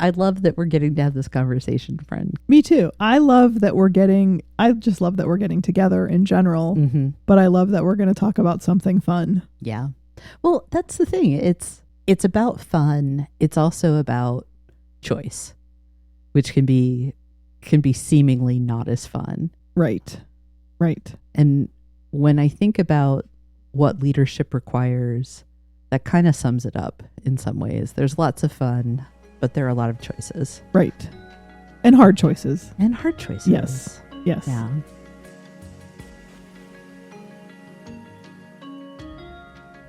I love that we're getting to have this conversation, friend. Me too. I just love that we're getting together in general, Mm-hmm. but I love that we're going to talk about something fun. Yeah. Well, that's the thing. It's about fun. It's also about choice, which can be seemingly not as fun. Right. Right. And when I think about what leadership requires, that kind of sums it up in some ways. There's lots of fun, but there are a lot of choices. Right. And hard choices. And hard choices. Yes. Yes. Yeah.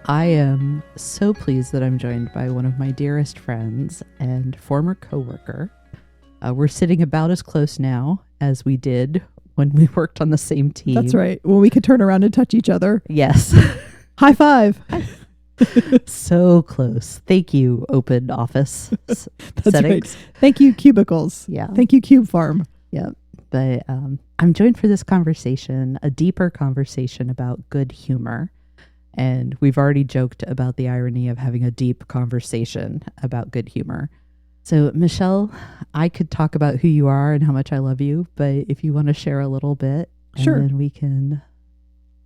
I am so pleased that I'm joined by one of my dearest friends and former coworker. We're sitting about as close now as we did when we worked on the same team. That's right. When we could turn around and touch each other. Yes. High five. So close. Thank you, open office That's settings. right. Thank you, cubicles. Yeah. Thank you, Cube Farm. Yeah. But I'm joined for this conversation, a deeper conversation about good humor. And we've already joked about the irony of having a deep conversation about good humor. So, Michele, I could talk about who you are and how much I love you, but if you want to share a little bit, Sure. and then we can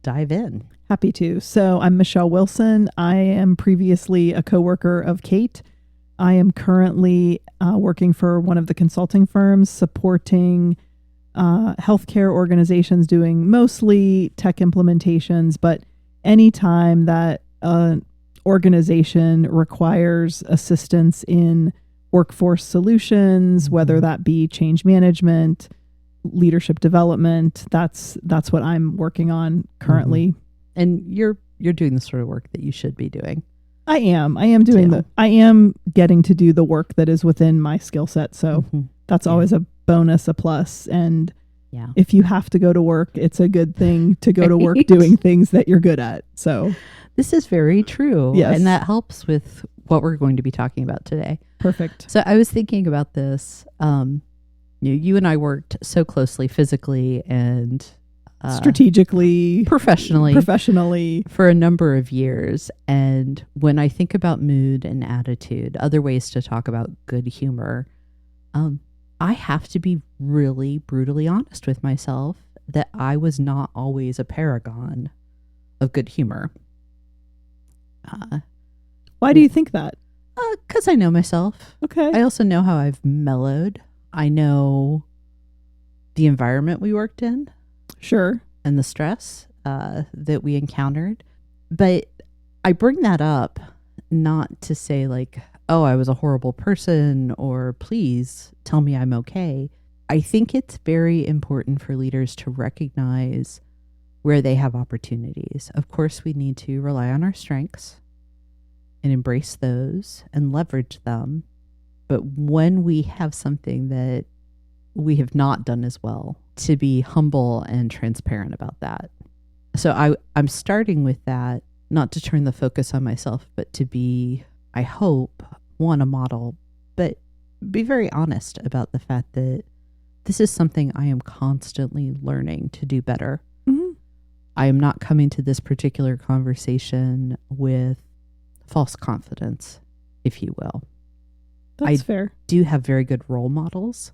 dive in. Happy to. So I'm Michele Wilson. I am previously a coworker of Kate. I am currently working for one of the consulting firms supporting healthcare organizations doing mostly tech implementations, but anytime that an organization requires assistance in workforce solutions, whether that be change management, leadership development, that's what I'm working on currently. Mm-hmm. And you're doing the sort of work that you should be doing. I am doing I am getting to do the work that is within my skill set. So that's always a bonus, a plus. And yeah, if you have to go to work, it's a good thing to go to work doing things that you're good at. So this is very true. Yes. And that helps with what we're going to be talking about today. Perfect. So I was thinking about this. You and I worked so closely physically and strategically, professionally for a number of years. And when I think about mood and attitude, other ways to talk about good humor, I have to be really brutally honest with myself that I was not always a paragon of good humor. Why do you think that? 'Cause I know myself. Okay. I also know how I've mellowed. I know the environment we worked in. Sure. And the stress that we encountered. But I bring that up not to say like, oh, I was a horrible person or please tell me I'm okay. I think it's very important for leaders to recognize where they have opportunities. Of course, we need to rely on our strengths and embrace those and leverage them. But when we have something that we have not done as well, to be humble and transparent about that. So I'm starting with that, not to turn the focus on myself, but to be, I hope, a model, but be very honest about the fact that this is something I am constantly learning to do better. Mm-hmm. I am not coming to this particular conversation with false confidence, if you will. That's fair. Do have very good role models.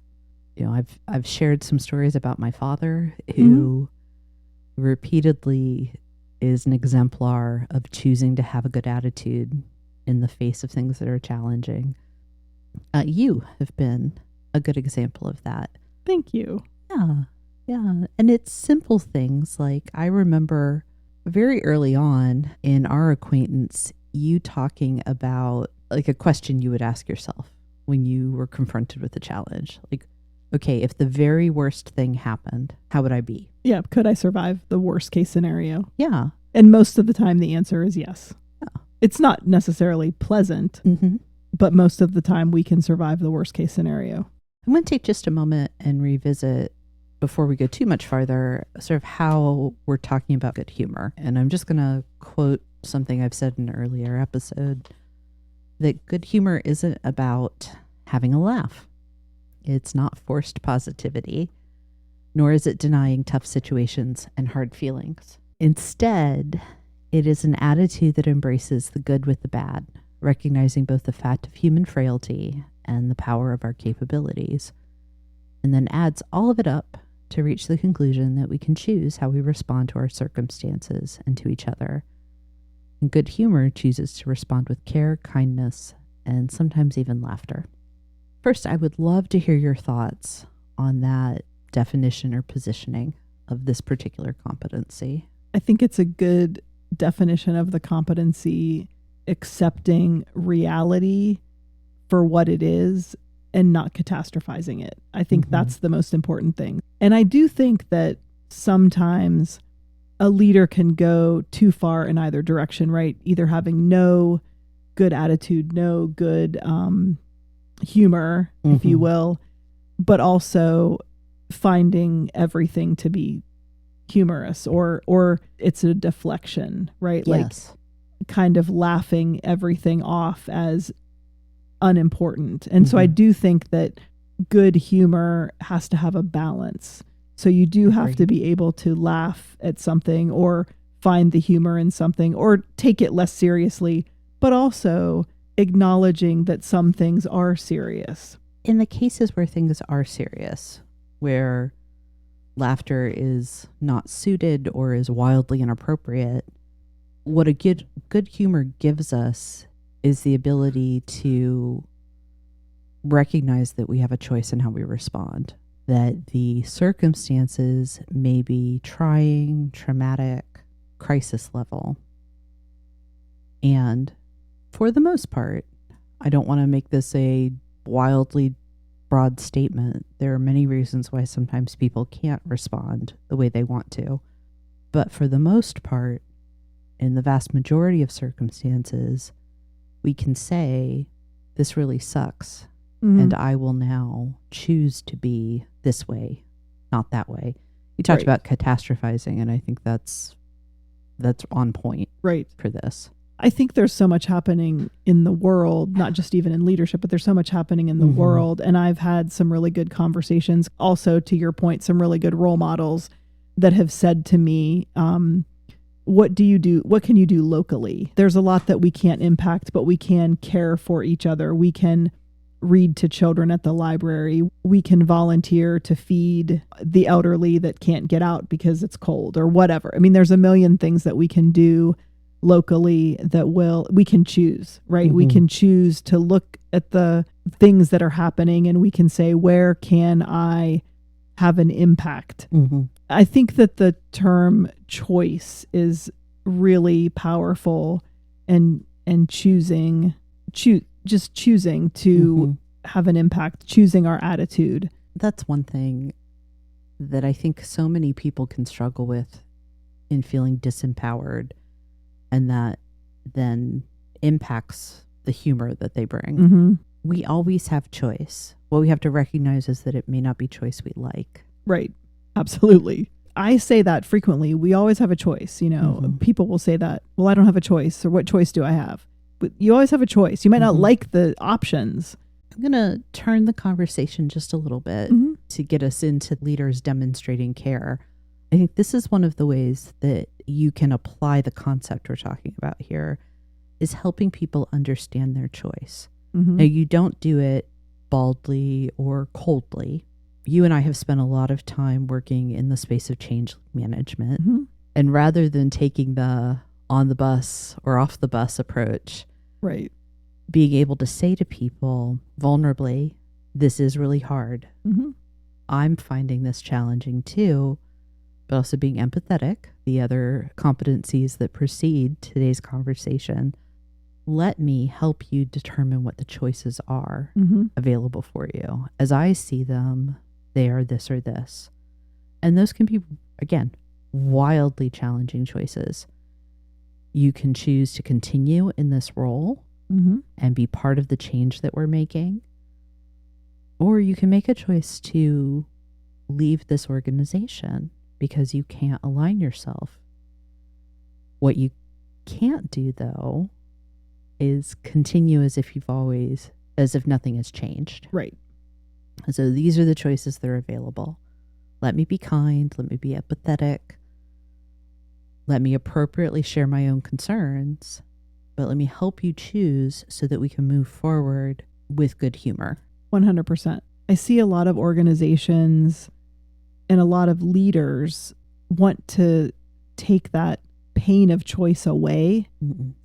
You know, I've shared some stories about my father who repeatedly is an exemplar of choosing to have a good attitude in the face of things that are challenging. You have been a good example of that. Thank you. Yeah. And it's simple things like I remember very early on in our acquaintance, you talking about like a question you would ask yourself when you were confronted with a challenge. Like, okay, if the very worst thing happened, how would I be? Yeah. Could I survive the worst case scenario? Yeah. And most of the time the answer is yes. Yeah. It's not necessarily pleasant, but most of the time we can survive the worst case scenario. I'm going to take just a moment and revisit, before we go too much farther, sort of how we're talking about good humor. And I'm just going to quote something I've said in an earlier episode, that good humor isn't about having a laugh. It's not forced positivity, nor is it denying tough situations and hard feelings. Instead, it is an attitude that embraces the good with the bad, recognizing both the fact of human frailty and the power of our capabilities, and then adds all of it up to reach the conclusion that we can choose how we respond to our circumstances and to each other. And good humor chooses to respond with care, kindness, and sometimes even laughter. First, I would love to hear your thoughts on that definition or positioning of this particular competency. I think it's a good definition of the competency, accepting reality for what it is and not catastrophizing it. I think that's the most important thing. And I do think that sometimes a leader can go too far in either direction, right? Either having no good attitude, no good humor, if you will, but also finding everything to be humorous or it's a deflection, right? Yes. Like kind of laughing everything off as unimportant. And so I do think that good humor has to have a balance. So you do have to be able to laugh at something or find the humor in something or take it less seriously, but also acknowledging that some things are serious. In the cases where things are serious, where laughter is not suited or is wildly inappropriate, what a good humor gives us is the ability to recognize that we have a choice in how we respond, that the circumstances may be trying, traumatic, crisis level. And for the most part, I don't want to make this a wildly broad statement. There are many reasons why sometimes people can't respond the way they want to. But for the most part, in the vast majority of circumstances, we can say, this really sucks. And I will now choose to be this way, not that way. You talked about catastrophizing, and I think that's on point for this. I think there's so much happening in the world, not just even in leadership, but there's so much happening in the world. And I've had some really good conversations. Also, to your point, some really good role models that have said to me, what do you do? What can you do locally? There's a lot that we can't impact, but we can care for each other. We can read to children at the library. We can volunteer to feed the elderly that can't get out because it's cold or whatever. I mean, there's a million things that we can do locally that we can choose, right? We can choose to look at the things that are happening and we can say, where can I have an impact? I think that the term choice is really powerful and choosing to have an impact, choosing our attitude. That's one thing that I think so many people can struggle with in feeling disempowered, and that then impacts the humor that they bring. We always have choice. What we have to recognize is that it may not be choice we like. Right. Absolutely. I say that frequently. We always have a choice. You know, people will say that, well, I don't have a choice, or what choice do I have? But you always have a choice. You might not like the options. I'm going to turn the conversation just a little bit to get us into leaders demonstrating care. I think this is one of the ways that you can apply the concept we're talking about here, is helping people understand their choice. Now, you don't do it baldly or coldly. You and I have spent a lot of time working in the space of change management. And rather than taking the on the bus or off the bus approach, being able to say to people vulnerably, this is really hard. I'm finding this challenging too, but also being empathetic, the other competencies that precede today's conversation. Let me help you determine what the choices are available for you. As I see them, they are this or this. And those can be, again, wildly challenging choices. You can choose to continue in this role and be part of the change that we're making. Or you can make a choice to leave this organization because you can't align yourself. What you can't do, though, is continue as if nothing has changed. So these are the choices that are available. Let me be kind. Let me be empathetic. Let me appropriately share my own concerns, but let me help you choose so that we can move forward with good humor. 100%. I see a lot of organizations and a lot of leaders want to take that pain of choice away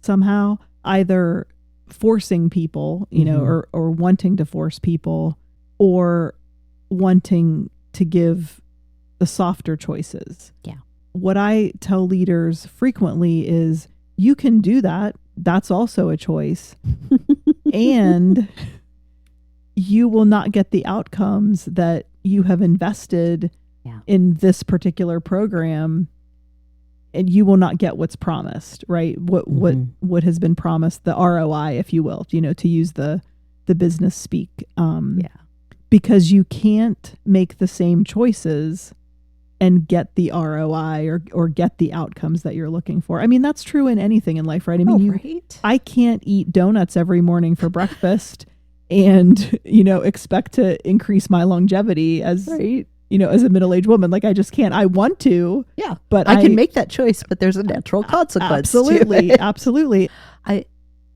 somehow, either forcing people, you know, or wanting to force people, or wanting to give the softer choices. Yeah. What I tell leaders frequently is you can do that. That's also a choice. And you will not get the outcomes that you have invested in this particular program, and you will not get what's promised, right? What has been promised, the ROI, if you will, you know, to use the business speak. Because you can't make the same choices and get the ROI or get the outcomes that you're looking for. I mean, that's true in anything in life, right? I mean, I can't eat donuts every morning for breakfast and, you know, expect to increase my longevity as, you know, as a middle-aged woman. Like, I just can't. I want to. Yeah. But I can make that choice, but there's a natural consequence. Absolutely. Absolutely. I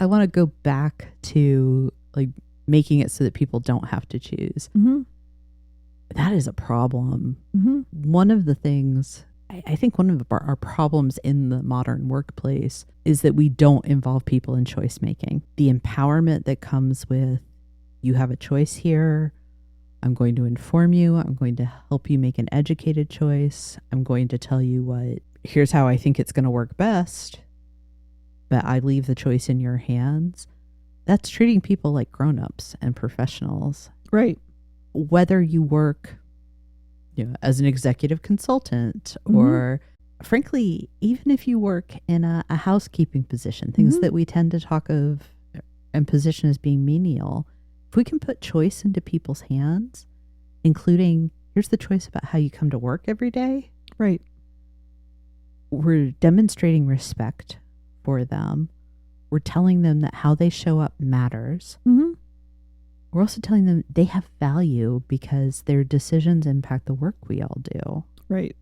want to go back to like making it so that people don't have to choose. That is a problem. One of the things, I think one of our problems in the modern workplace is that we don't involve people in choice making. The empowerment that comes with, you have a choice here. I'm going to inform you. I'm going to help you make an educated choice. I'm going to tell you here's how I think it's going to work best, but I leave the choice in your hands. That's treating people like grown-ups and professionals. Right. Whether you work, you know, as an executive consultant or frankly, even if you work in a housekeeping position, things that we tend to talk of and position as being menial, if we can put choice into people's hands, including here's the choice about how you come to work every day. Right. We're demonstrating respect for them. We're telling them that how they show up matters. We're also telling them they have value because their decisions impact the work we all do. Right.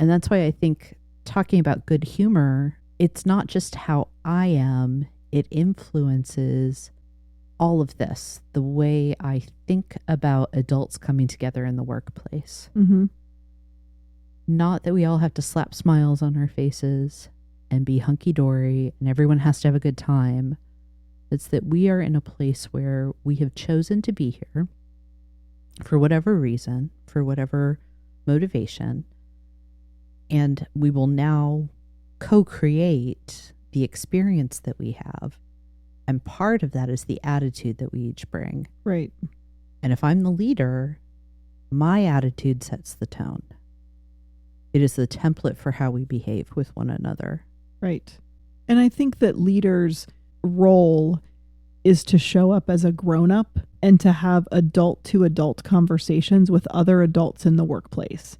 And that's why I think talking about good humor, it's not just how I am, it influences all of this, the way I think about adults coming together in the workplace. Not that we all have to slap smiles on our faces and be hunky-dory and everyone has to have a good time. It's that we are in a place where we have chosen to be here for whatever reason, for whatever motivation, and we will now co-create the experience that we have. And part of that is the attitude that we each bring. Right. And if I'm the leader, my attitude sets the tone. It is the template for how we behave with one another. Right. And I think that leaders' role is to show up as a grown-up and to have adult-to-adult conversations with other adults in the workplace.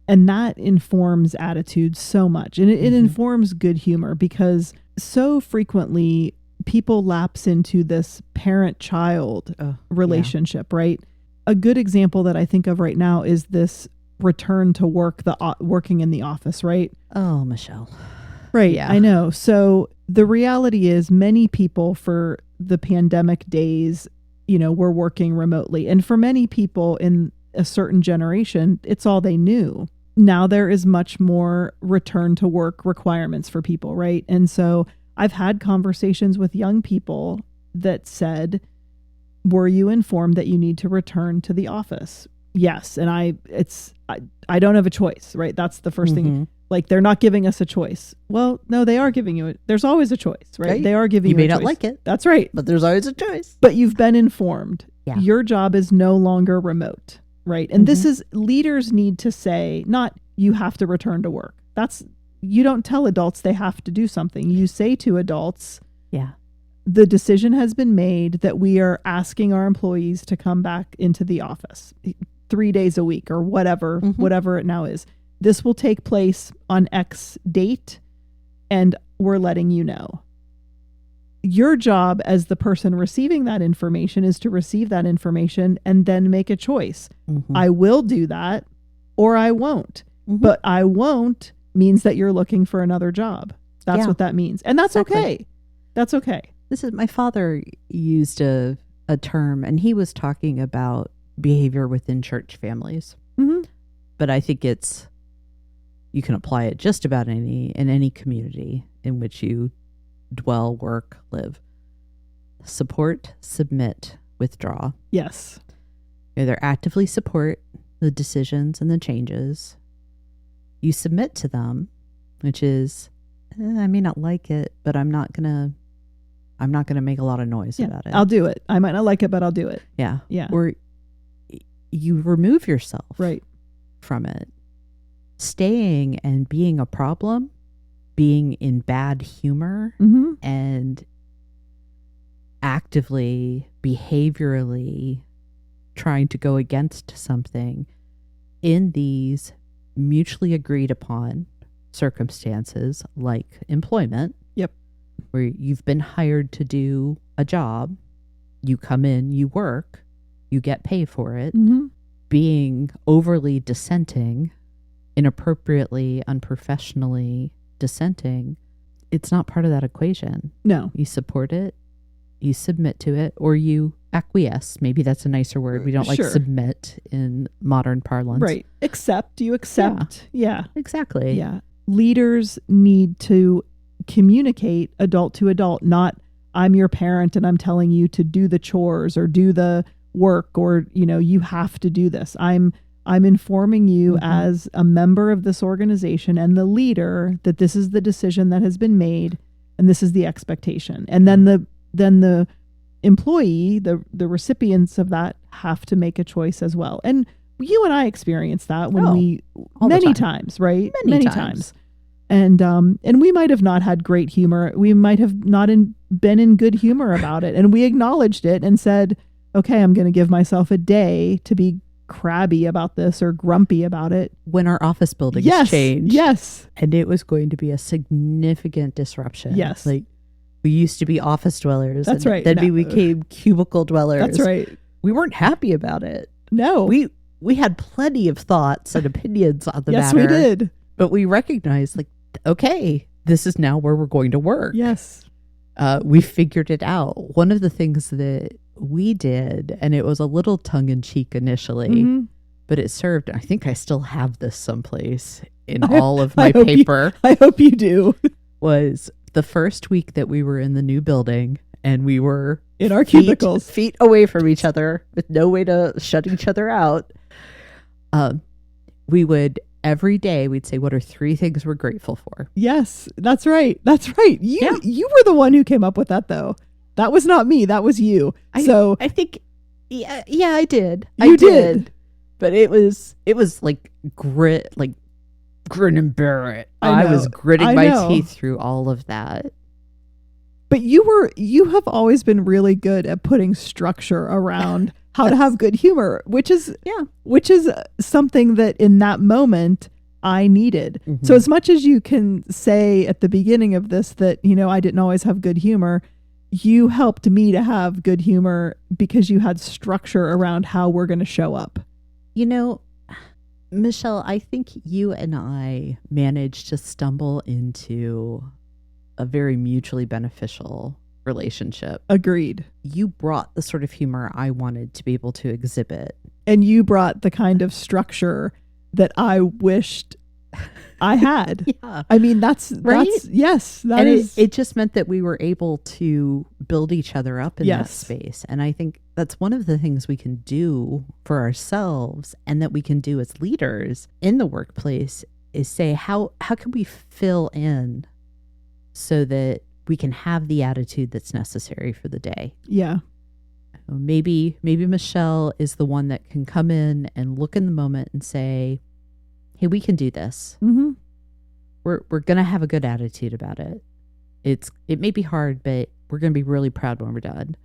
And that informs attitude so much. And it informs good humor, because so frequently people lapse into this parent-child relationship, right? A good example that I think of right now is this return to work, working in the office, right? Oh, Michelle. Right. Yeah. I know. So the reality is many people for the pandemic days, you know, were working remotely. And for many people in a certain generation, it's all they knew. Now there is much more return to work requirements for people, right? And so I've had conversations with young people that said, were you informed that you need to return to the office? Yes. And I don't have a choice, right? That's the first thing. Like, they're not giving us a choice. Well, no, they are giving you it. There's always a choice, right? They are giving you a choice. You may not like it. That's right. But there's always a choice. But you've been informed. Yeah. Your job is no longer remote, right? And this is, leaders need to say, not you have to return to work. You don't tell adults they have to do something. You say to adults, the decision has been made that we are asking our employees to come back into the office 3 days a week or whatever it now is. This will take place on X date, and we're letting you know. Your job as the person receiving that information is to receive that information and then make a choice. I will do that, or I won't. But I won't means that you're looking for another job. That's what that means. And that's okay. That's okay. This is my father used a term, and he was talking about behavior within church families. Mm-hmm. But I think you can apply it just about in any community in which you dwell, work, live. Support, submit, withdraw. Yes. You either actively support the decisions and the changes. You submit to them, which is, I may not like it, but I'm not gonna make a lot of noise about it. I'll do it. I might not like it, but I'll do it. Yeah. Yeah. Or you remove yourself Right. from it. Staying and being a problem, being in bad humor, Mm-hmm. and actively, behaviorally trying to go against something in these mutually agreed upon circumstances like employment. Yep. Where you've been hired to do a job, you come in, you work, you get paid for it. Mm-hmm. Being overly dissenting, inappropriately, unprofessionally dissenting, it's not part of that equation. No. You support it, you submit to it, or you acquiesce. Maybe that's a nicer word. We don't like Sure. submit in modern parlance. Right. Accept. You accept. Yeah. Exactly. Yeah. Leaders need to communicate adult to adult, not I'm your parent and I'm telling you to do the chores or do the work or, you have to do this. I'm informing you Mm-hmm. as a member of this organization and the leader that this is the decision that has been made and this is the expectation. And then the employee, the recipients of that have to make a choice as well. And you and I experienced that when all the many time. times, right? Many times. And we might have not had great humor. We might have not been in good humor about it. And we acknowledged it and said, okay, I'm going to give myself a day to be crabby about this or grumpy about it. When our office buildings changed. Yes. And it was going to be a significant disruption. Yes. Like, we used to be office dwellers. That's and right. Then No. we became cubicle dwellers. That's right. We weren't happy about it. No. We had plenty of thoughts and opinions on the yes, matter. we did. But we recognized, like, okay, this is now where we're going to work. Yes. We figured it out. One of the things that we did, and it was a little tongue-in-cheek initially, Mm-hmm. but it served. I think I still have this someplace in all of my I hope paper. I hope you do. Was the first week that we were in the new building and we were In our cubicles. feet away from each other with no way to shut each other out. We would every day we'd say, what are 3 things we're grateful for? Yes, that's right. That's right. You were the one who came up with that, though. That was not me. That was you. I think, yeah, I did. You did. But it was like grit and bear it. I was gritting my teeth through all of that. But you have always been really good at putting structure around how to have good humor, which is something that in that moment I needed. Mm-hmm. So as much as you can say at the beginning of this that, I didn't always have good humor, you helped me to have good humor because you had structure around how we're going to show up. Michele, I think you and I managed to stumble into a very mutually beneficial relationship. Agreed. You brought the sort of humor I wanted to be able to exhibit. And you brought the kind of structure that I wished I had. Yeah. I mean, that's yes. That is. It just meant that we were able to build each other up in that Yes. space. And I think that's one of the things we can do for ourselves and that we can do as leaders in the workplace is say, how can we fill in so that we can have the attitude that's necessary for the day? Yeah. Maybe Michele is the one that can come in and look in the moment and say, hey, we can do this. Mm-hmm. We're going to have a good attitude about it. It may be hard, but we're going to be really proud when we're done.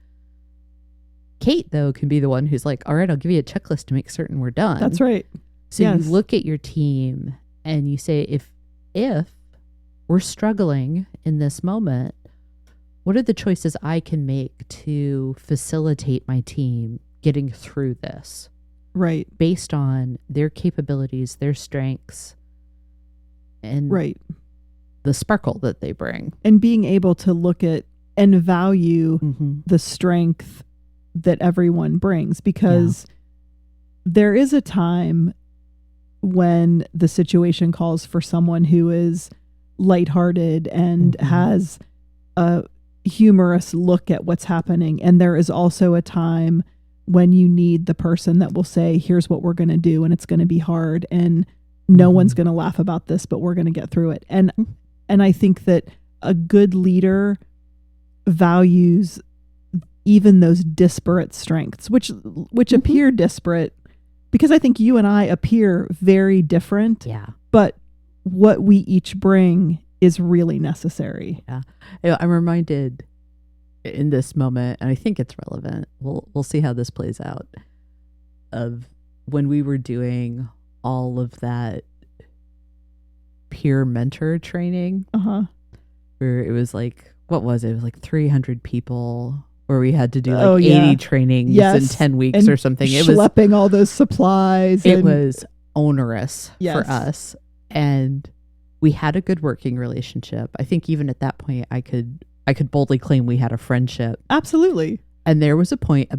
Kate, though, can be the one who's like, all right, I'll give you a checklist to make certain we're done. That's right. So Yes. you look at your team and you say, if we're struggling in this moment, what are the choices I can make to facilitate my team getting through this? Right. Based on their capabilities, their strengths, and Right. the sparkle that they bring. And being able to look at and value Mm-hmm. the strength that everyone brings, because there is a time when the situation calls for someone who is lighthearted and Mm-hmm. has a humorous look at what's happening. And there is also a time when you need the person that will say, here's what we're going to do, and it's going to be hard, and no Mm-hmm. one's going to laugh about this, but we're going to get through it. And I think that a good leader values even those disparate strengths, which Mm-hmm. appear disparate, because I think you and I appear very different, Yeah. but what we each bring is really necessary. Yeah. I'm reminded in this moment, and I think it's relevant. We'll see how this plays out, of when we were doing all of that peer mentor training, Uh-huh. where it was like, what was it? It was like 300 people, where we had to do like Oh, 80 yeah. trainings Yes. in 10 weeks And or something. It was schlepping all those supplies. it and- was onerous Yes. for us, and we had a good working relationship. I think even at that point, I could boldly claim we had a friendship. Absolutely. And there was a point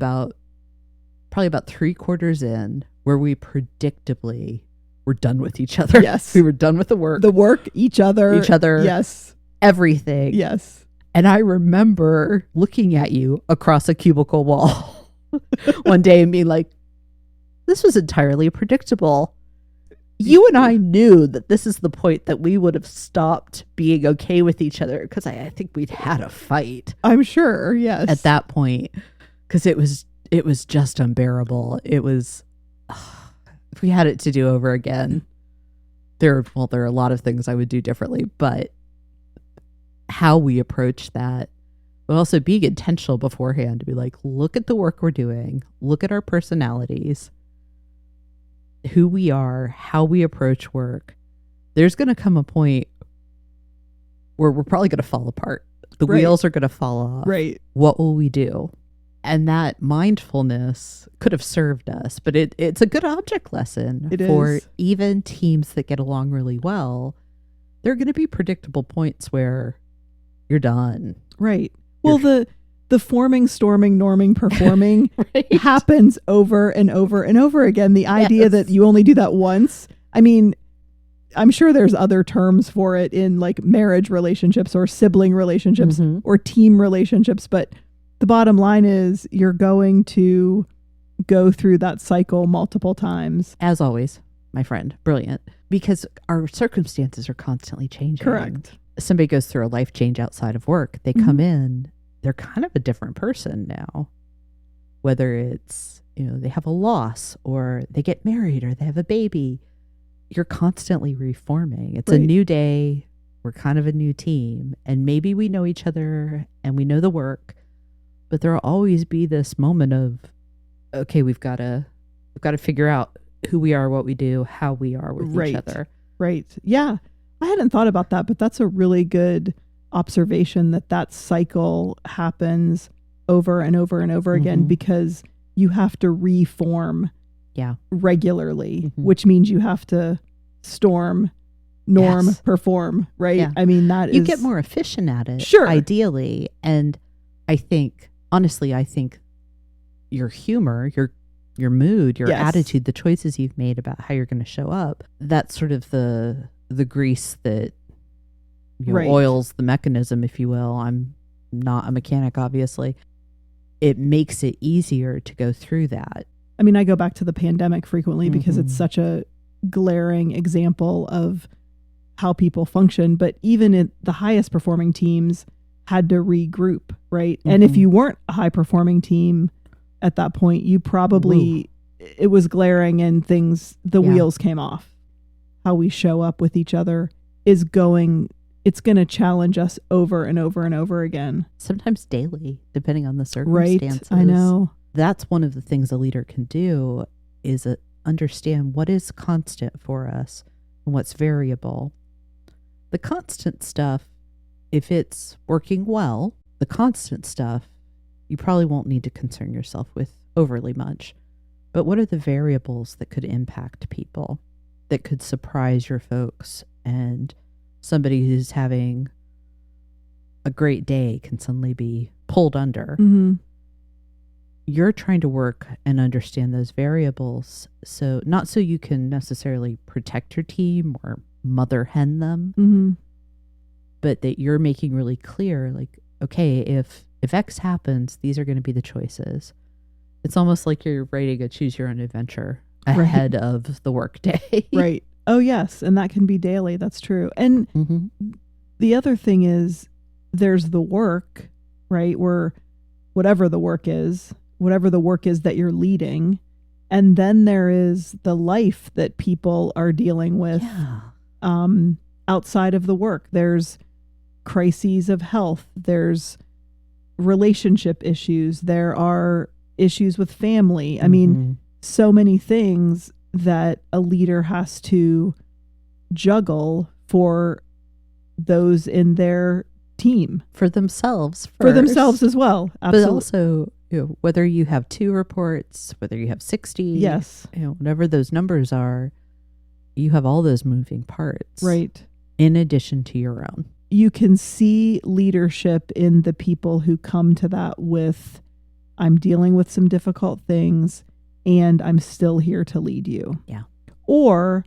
probably about 3/4 in, where we predictably were done with each other. Yes. We were done with the work, Each other. Yes. Everything. Yes. And I remember looking at you across a cubicle wall one day and being like, this was entirely predictable. You and I knew that this is the point that we would have stopped being okay with each other, because I think we'd had a fight I'm sure. Yes. at that point, because it was just unbearable. It was, if we had it to do over again, there are a lot of things I would do differently, but how we approach that, but also being intentional beforehand to be like, look at the work we're doing, look at our personalities, who we are, how we approach work. There's going to come a point where we're probably going to fall apart. The Right. wheels are going to fall off. Right. What will we do? And that mindfulness could have served us, but it's a good object lesson It for is. even teams that get along really well. There are going to be predictable points where you're done. Right. Well, the forming, storming, norming, performing Right? happens over and over and over again. The idea Yes. that you only do that once. I mean, I'm sure there's other terms for it in like marriage relationships or sibling relationships Mhm. or team relationships, but the bottom line is you're going to go through that cycle multiple times. As always, my friend, brilliant. Because our circumstances are constantly changing. Correct. Somebody goes through a life change outside of work. They come Mhm. in, they're kind of a different person now. Whether it's, they have a loss, or they get married, or they have a baby. You're constantly reforming. It's a Right. new day. We're kind of a new team. And maybe we know each other and we know the work, but there'll always be this moment of, okay, we've got to figure out who we are, what we do, how we are with Right. each other. Right. Yeah. I hadn't thought about that, but that's a really good observation that cycle happens over and over and over again, Mhm. because you have to reform Yeah. regularly, Mhm. which means you have to storm, norm, Yes. perform, right? Yeah. I mean, that You is get more efficient at it, Sure. ideally. And I think your humor, your mood, your Yes. attitude, the choices you've made about how you're going to show up, that's sort of the grease that Right. oils the mechanism, if you will. I'm not a mechanic, obviously. It makes it easier to go through that. I mean, I go back to the pandemic frequently because it's Mhm. such a glaring example of how people function. But even in the highest performing teams had to regroup, right? And if Mhm. you weren't a high performing team at that point, you probably, it was glaring and the Yeah. wheels came off. How we show up with each other it's going to challenge us over and over and over again. Sometimes daily, depending on the Right? circumstances. I know. That's one of the things a leader can do, is understand what is constant for us and what's variable. The constant stuff, if it's working well, the constant stuff, you probably won't need to concern yourself with overly much. But what are the variables that could impact people, that could surprise your folks, and somebody who's having a great day can suddenly be pulled under. Mm-hmm. You're trying to work and understand those variables. So not so you can necessarily protect your team or mother hen them, Mm-hmm. but that you're making really clear, like, okay, if X happens, these are going to be the choices. It's almost like you're writing a choose your own adventure ahead of the workday. Right. Oh, yes. And that can be daily. That's true. And the other thing is there's the work, right? Where whatever the work is that you're leading. And then there is the life that people are dealing with outside of the work. There's crises of health. There's relationship issues. There are issues with family. I mean, so many things that a leader has to juggle for those in their team. For themselves first. For themselves as well. Absolutely. But also, whether you have 2 reports, whether you have 60, yes, whatever those numbers are, you have all those moving parts. Right. In addition to your own. You can see leadership in the people who come to that with, I'm dealing with some difficult things and I'm still here to lead you. Yeah. Or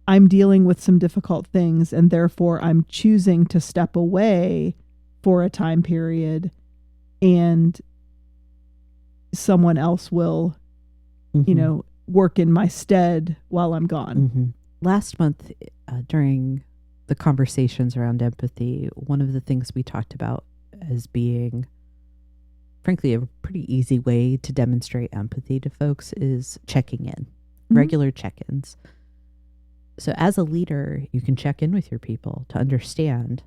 I'm dealing with some difficult things and therefore I'm choosing to step away for a time period and someone else will, work in my stead while I'm gone. Last month, during the conversations around empathy, one of the things we talked about as being, frankly, a pretty easy way to demonstrate empathy to folks is checking in, regular check-ins. So as a leader, you can check in with your people to understand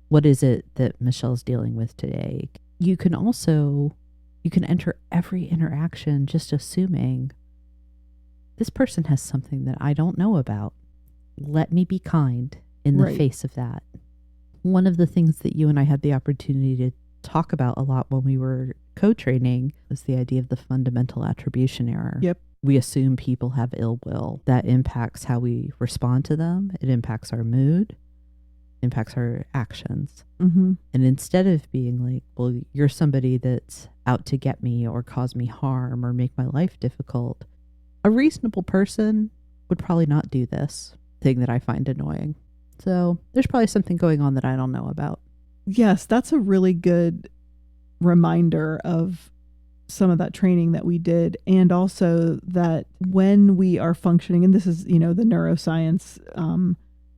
what is it that Michelle's dealing with today. You can enter every interaction just assuming this person has something that I don't know about. Let me be kind in the face of that. One of the things that you and I had the opportunity to talk about a lot when we were co-training was the idea of the fundamental attribution error. Yep. We assume people have ill will. That impacts how we respond to them. It impacts our mood, impacts our actions. And instead of being like, well, you're somebody that's out to get me or cause me harm or make my life difficult, a reasonable person would probably not do this thing that I find annoying. So there's probably something going on that I don't know about. Yes, that's a really good reminder of some of that training that we did. And also that when we are functioning, and this is, the neuroscience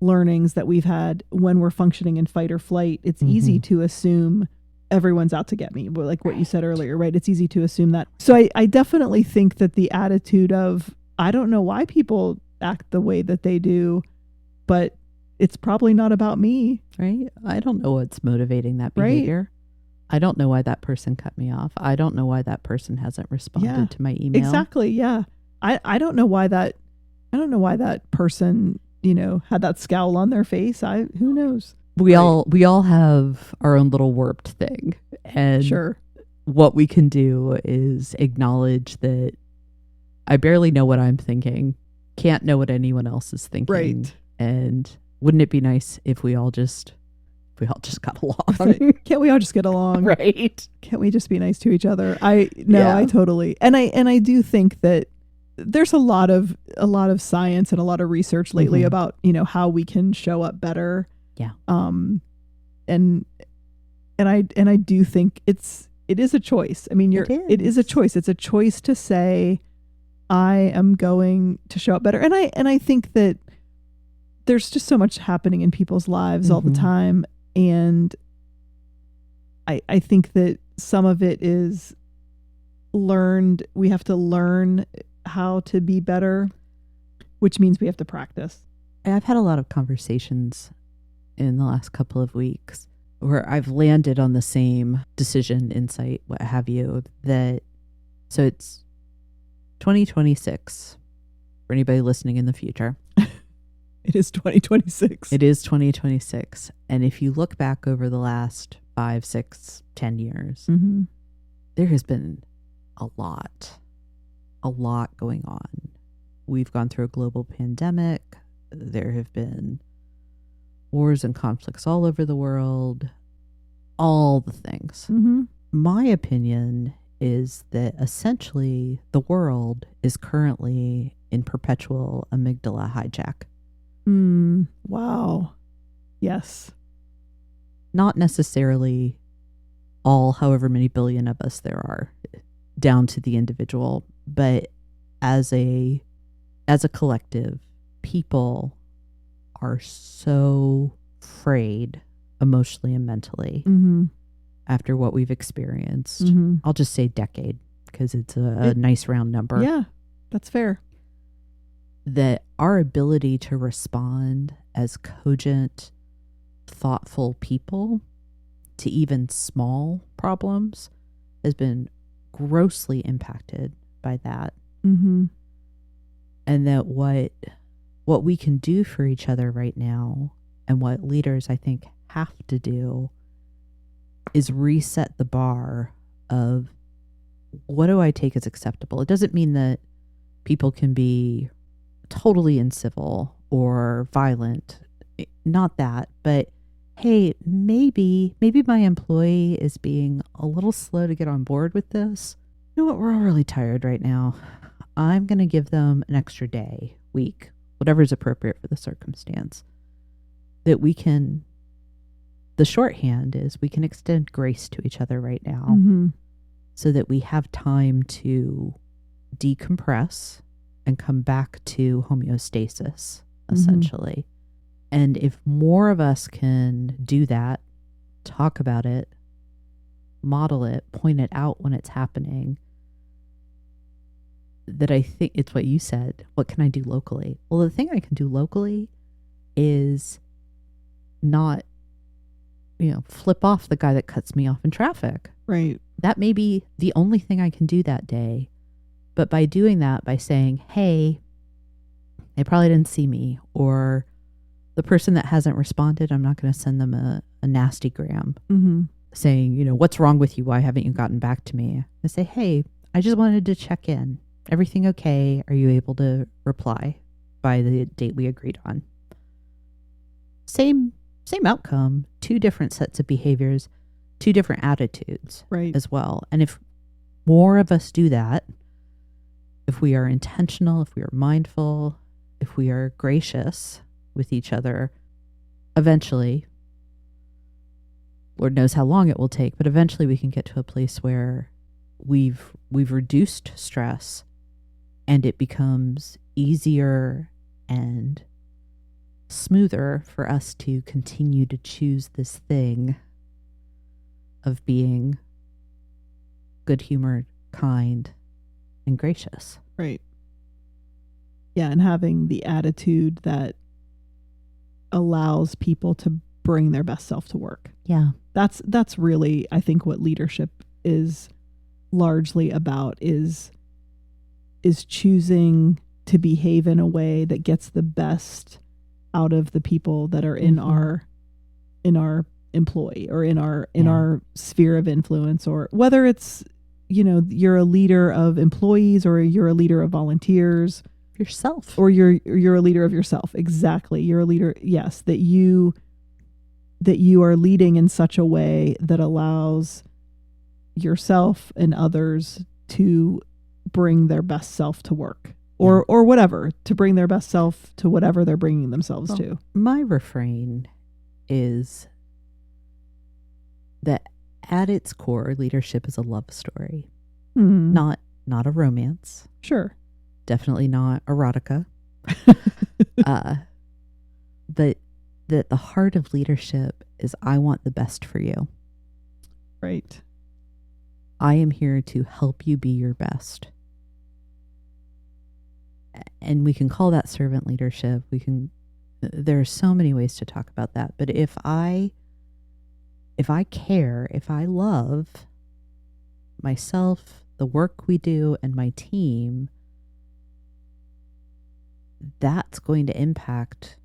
learnings that we've had, when we're functioning in fight or flight, it's easy to assume everyone's out to get me. But like what you said earlier, right? It's easy to assume that. So I definitely think that the attitude of, I don't know why people act the way that they do, but it's probably not about me. Right? I don't know what's motivating that behavior. Right? I don't know why that person cut me off. I don't know why that person hasn't responded to my email. Exactly. Yeah. I don't know why that person, had that scowl on their face. Who knows? We all have our own little warped thing. And sure. What we can do is acknowledge that I barely know what I'm thinking, can't know what anyone else is thinking. Right. And wouldn't it be nice if we all just got along? Can't we all just get along? Right. Can't we just be nice to each other? I totally. And I do think that there's a lot of science and a lot of research lately about, how we can show up better. Yeah. And I do think it is a choice. I mean, it is a choice. It's a choice to say, I am going to show up better. And I think that there's just so much happening in people's lives all the time. And I think that some of it is learned. We have to learn how to be better, which means we have to practice. I've had a lot of conversations in the last couple of weeks where I've landed on the same decision, insight, what have you, so it's 2026 for anybody listening in the future. It is 2026. It is 2026. And if you look back over the last 5, 6, 10 years, there has been a lot going on. We've gone through a global pandemic. There have been wars and conflicts all over the world. all the things. Mm-hmm. My opinion is that essentially the world is currently in perpetual amygdala hijack. Wow. Yes. Not necessarily all however many billion of us there are, down to the individual, but as a collective, people are so frayed emotionally and mentally after what we've experienced. I'll just say decade because it's a nice round number. Yeah, that's fair. That our ability to respond as cogent, thoughtful people to even small problems has been grossly impacted by that. And that what we can do for each other right now, and what leaders I think have to do, is reset the bar of what do I take as acceptable. It doesn't mean that people can be totally incivil or violent, not that, but hey, maybe my employee is being a little slow to get on board with this. You know what, we're all really tired right now. I'm going to give them an extra day, week, whatever is appropriate for the circumstance. That we can, the shorthand is we can extend grace to each other right now so that we have time to decompress and come back to homeostasis, essentially. And if more of us can do that, talk about it, model it, point it out when it's happening, that I think it's what you said. What can I do locally? Well, the thing I can do locally is not, flip off the guy that cuts me off in traffic. Right. That may be the only thing I can do that day. But by doing that, by saying, hey, they probably didn't see me, or the person that hasn't responded, I'm not going to send them a nasty gram saying, what's wrong with you? Why haven't you gotten back to me? I say, hey, I just wanted to check in. Everything okay? Are you able to reply by the date we agreed on? Same outcome, two different sets of behaviors, two different attitudes as well. And if more of us do that, if we are intentional, if we are mindful, if we are gracious with each other, eventually, Lord knows how long it will take, but eventually we can get to a place where we've reduced stress and it becomes easier and smoother for us to continue to choose this thing of being good-humored, kind, and gracious. Right. Yeah, and having the attitude that allows people to bring their best self to work. Yeah. That's really, I think, what leadership is largely about, is choosing to behave in a way that gets the best out of the people that are in our employ or in our sphere of influence, or whether it's, you're a leader of employees or you're a leader of volunteers, yourself, or you're a leader of yourself. Exactly. You're a leader. Yes. That you are leading in such a way that allows yourself and others to bring their best self to work, or whatever, to bring their best self to whatever they're bringing themselves to. My refrain is that at its core, leadership is a love story, not a romance. Sure. Definitely not erotica. But that the heart of leadership is, I want the best for you. Right. I am here to help you be your best. And we can call that servant leadership. There are so many ways to talk about that. But if I care, if I love myself, the work we do, and my team, that's going to impact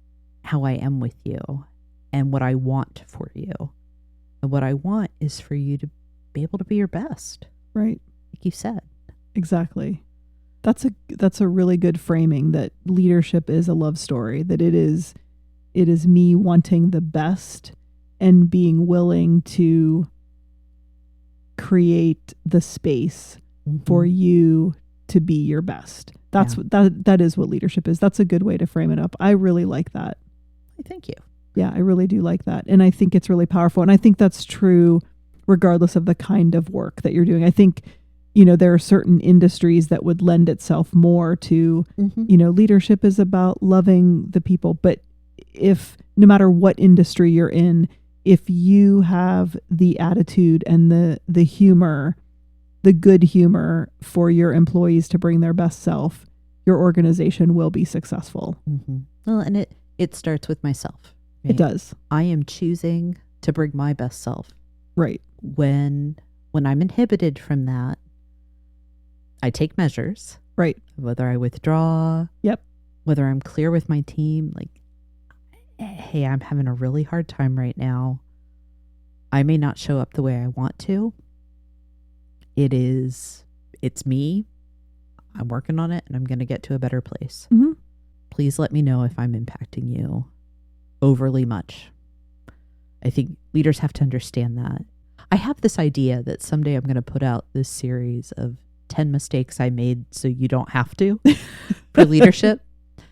how I am with you and what I want for you. And what I want is for you to be able to be your best. Right. Like you said. Exactly. That's a really good framing, that leadership is a love story, that it is me wanting the best and being willing to create the space for you to be your best. That's that is what leadership is. That's a good way to frame it up. I really like that. Thank you. Yeah, I really do like that. And I think it's really powerful. And I think that's true regardless of the kind of work that you're doing. I think, there are certain industries that would lend itself more to, leadership is about loving the people. But if no matter what industry you're in, if you have the attitude and the humor, the good humor for your employees to bring their best self, your organization will be successful. Well, and it starts with myself. Right? It does. I am choosing to bring my best self. Right. When I'm inhibited from that, I take measures. Right. Whether I withdraw. Yep. Whether I'm clear with my team, like, hey, I'm having a really hard time right now. I may not show up the way I want to. It's me. I'm working on it and I'm going to get to a better place. Please let me know if I'm impacting you overly much. I think leaders have to understand that. I have this idea that someday I'm going to put out this series of 10 mistakes I made so you don't have to for leadership.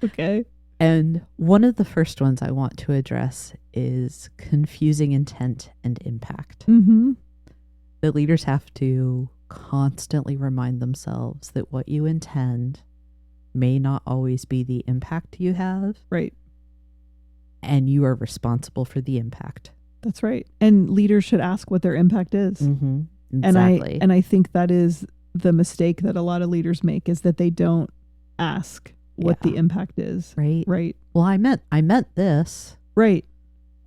Okay. And one of the first ones I want to address is confusing intent and impact. The leaders have to constantly remind themselves that what you intend may not always be the impact you have. Right. And you are responsible for the impact. That's right. And leaders should ask what their impact is. Exactly. And I think that is the mistake that a lot of leaders make, is that they don't ask what the impact is. Right. Right. Well, I meant this. Right.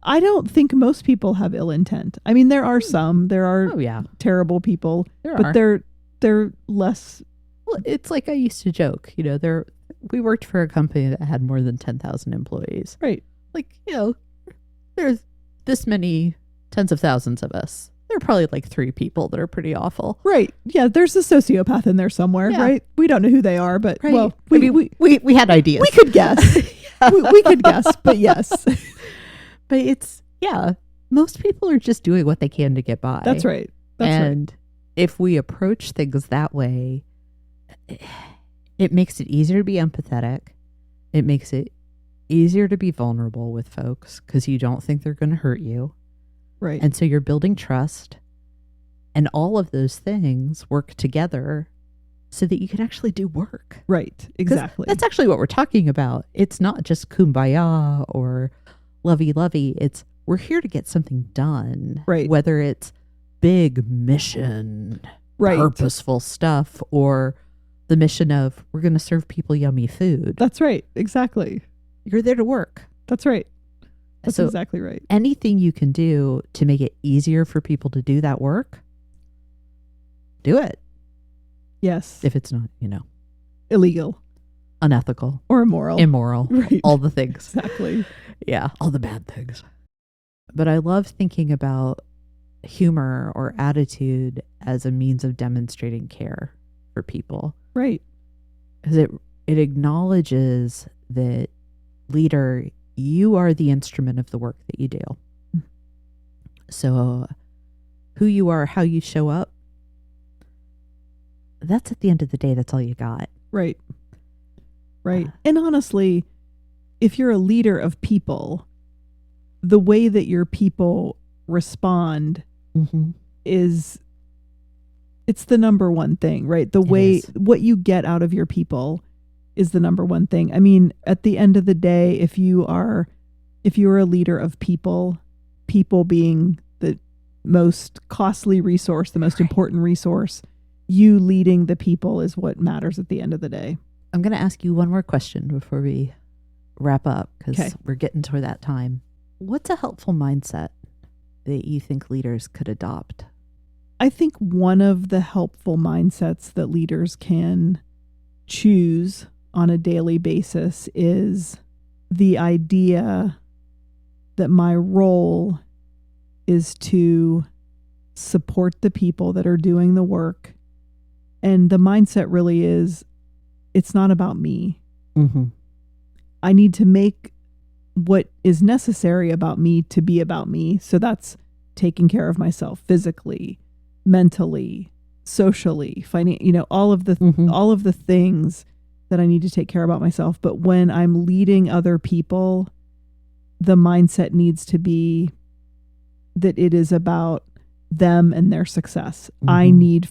I don't think most people have ill intent. I mean, there are some. There are terrible people, but they're less. Well, it's like I used to joke, we worked for a company that had more than 10,000 employees. Right. Like, there's this many tens of thousands of us. There are probably like 3 people that are pretty awful. Right. Yeah. There's a sociopath in there somewhere, right? We don't know who they are, but well, we had ideas. We could guess. we could guess, but yes. But most people are just doing what they can to get by. That's right. And if we approach things that way, it makes it easier to be empathetic. It makes it easier to be vulnerable with folks because you don't think they're going to hurt you. Right. And so you're building trust, and all of those things work together so that you can actually do work. Right. Exactly. That's actually what we're talking about. It's not just kumbaya or lovey-lovey. It's we're here to get something done. Right. Whether it's big mission, purposeful stuff, or the mission of we're going to serve people yummy food. That's right. Exactly. You're there to work. That's right. That's exactly right. Anything you can do to make it easier for people to do that work, do it. Yes. If it's not, illegal, unethical, or immoral. Right. All the things. Exactly. Yeah. All the bad things. But I love thinking about humor or attitude as a means of demonstrating care for people. Right. Because it acknowledges that, leader, you are the instrument of the work that you do. So who you are, how you show up, that's at the end of the day, that's all you got. Right. Right. And honestly, if you're a leader of people, the way that your people respond it's the number one thing, right? The way, what you get out of your people is the number one thing. I mean, at the end of the day, if you are a leader of people being the most costly resource, the most important resource, you leading the people is what matters at the end of the day. I'm going to ask you one more question before we wrap up, because we're getting toward that time. What's a helpful mindset that you think leaders could adopt? I think one of the helpful mindsets that leaders can choose on a daily basis is the idea that my role is to support the people that are doing the work. And the mindset really is, it's not about me. I need to make what is necessary about me to be about me. So that's taking care of myself physically, mentally, socially, all of the things that I need to take care about myself. But when I'm leading other people, the mindset needs to be that it is about them and their success. I need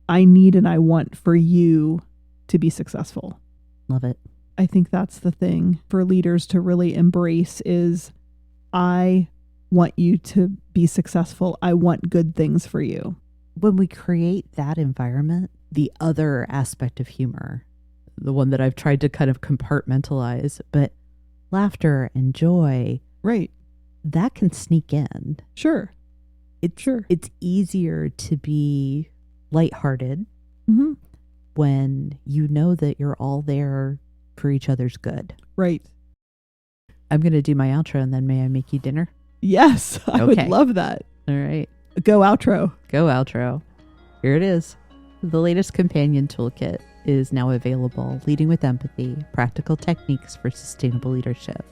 and I want for you to be successful. Love it. I think that's the thing for leaders to really embrace is I want you to be successful. I want good things for you. When we create that environment, the other aspect of humor, the one that I've tried to kind of compartmentalize, but laughter and joy, right, that can sneak in. Sure. It's easier to be lighthearted when you know that you're all there for each other's good. Right. I'm going to do my outro and then may I make you dinner? Yes, I would love that. All right. Go outro. Go outro. Here it is. The latest companion toolkit is now available. Leading with Empathy, Practical Techniques for Sustainable Leadership.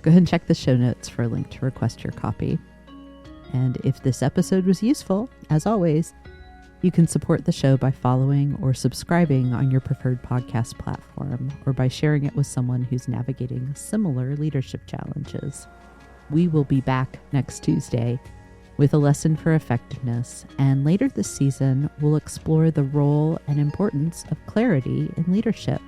Go ahead and check the show notes for a link to request your copy. And if this episode was useful, as always, you can support the show by following or subscribing on your preferred podcast platform or by sharing it with someone who's navigating similar leadership challenges. We will be back next Tuesday with a lesson for effectiveness, and later this season, we'll explore the role and importance of clarity in leadership.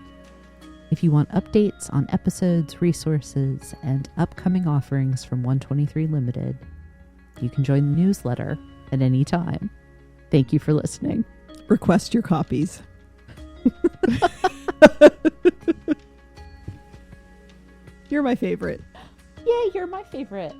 If you want updates on episodes, resources, and upcoming offerings from 123 Limited, you can join the newsletter at any time. Thank you for listening. Request your copies. You're my favorite. Yay, you're my favorite.